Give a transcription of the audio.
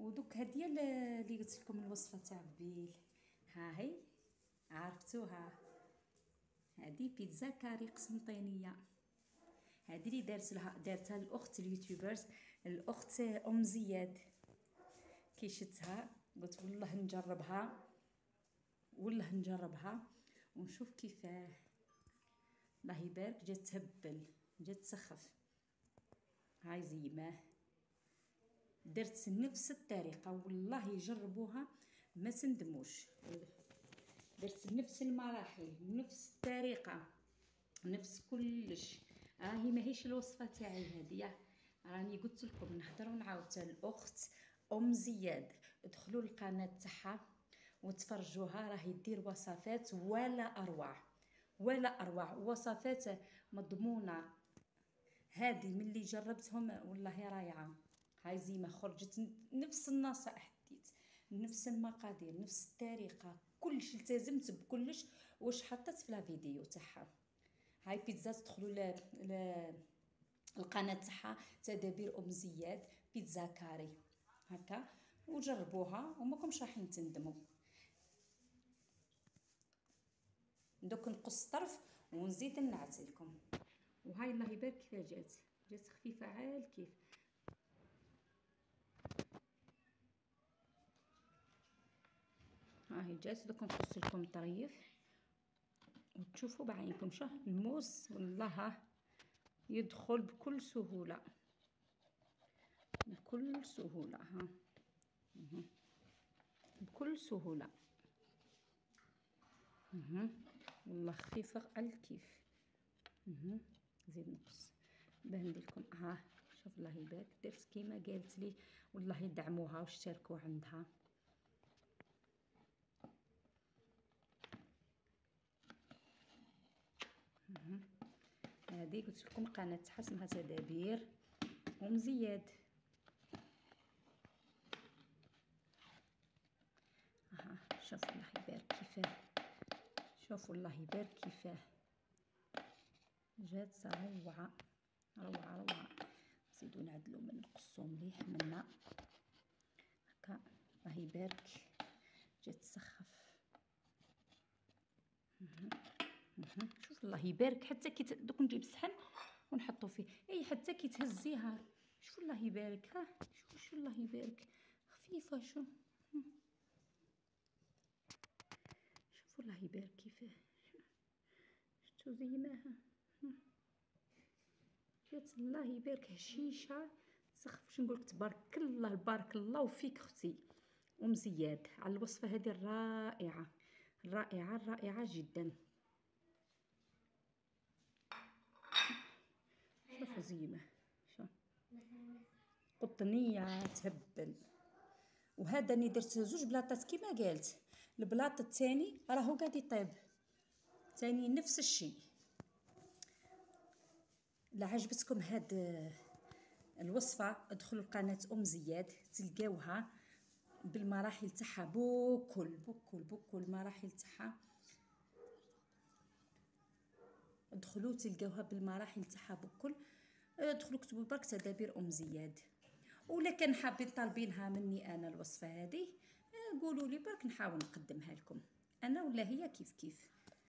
ودوك هاديه اللي قلت لكم الوصفه تاع بيل. ها هي عرفتوها، هذه بيتزا كاري قسنطينيه. هذه اللي دارتها الاخت اليوتيوبرز، الاخت ام زياد. كي شفتها قلت والله نجربها ونشوف كيفاه. الله يبارك، جات تهبل، جات تسخف. هاي زيماه درت نفس الطريقه، والله جربوها ما تندموش. درت نفس المراحل، نفس الطريقه، نفس كلش. هي ماهيش الوصفه تاعي هذه، راني قلت لكم نهضر ونعاود. الاخت ام زياد، ادخلوا القناه تاعها وتفرجوها، راهي دير وصفات ولا اروع ولا اروع، وصفات مضمونه. هذه من اللي جربتهم والله رايعه. هاي زيمه خرجت نفس النصائح، ديت نفس المقادير، نفس الطريقه، كلش التزمت بكلش واش حطيت في لا فيديو تاعها. هاي بيتزا، تدخلوا القناه تاعها تدابير ام زياد بيتزا كاري هكا وجربوها وماكمش راحين تندموا. دوك نقص طرف ونزيد نعتلكم. وهاي الله يبارك كيف جات خفيفه عال كيف. هاهي جات. دوك نقص لكم طريف وتشوفوا بعينكم. شوف الموس والله يدخل بكل سهوله، بكل سهوله. ها بكل سهوله. والله خفيفه على الكيف. زيد نقص باه ندير لكم. ها شوف الله يبارك، درت كيما قالت لي، والله دعموها واشتركوا عندها. هذه قلت لكم قناه تاعها اسمها تدابير ام زياد. شوف الله يبارك كيفاه، شوف الله يبارك كيفاه جات روعه روعه روعه. نزيدو نعدلو من نقصو مليح منا هكا. الله يبارك جات تسخف. شوف الله يبارك، حتى كي دوك نجيب الصحن ونحطو فيه، اي حتى كي تهزيها. شوف الله يبارك. ها شوف الله يبارك خفيفه. شوف الله يبارك كيفاه. شفتو زيناها. جات الله يبارك هشيشه تسخف. واش نقولك، تبارك الله بارك الله وفيك اختي ام زياد على الوصفه هذه الرائعه الرائعه الرائعه جدا. شوفوا زينه، شوف قطنيه تهبل. وهذا اني درت زوج بلاطات كيما قالت. البلاط الثاني راهو قاعد يطيب ثاني نفس الشيء. لا عجبتكم هاد الوصفه ادخلوا لقناه ام زياد تلقاوها بالمراحل تاعها، بكل المراحل تاعها. ادخلوا تلقاوها بالمراحل تاعها بكل. ادخلوا كتبوا برك تدابير ام زياد. ولا كان حابين طالبينها مني انا الوصفه هذه، قولوا لي برك نحاول نقدمها لكم انا ولا هي كيف كيف.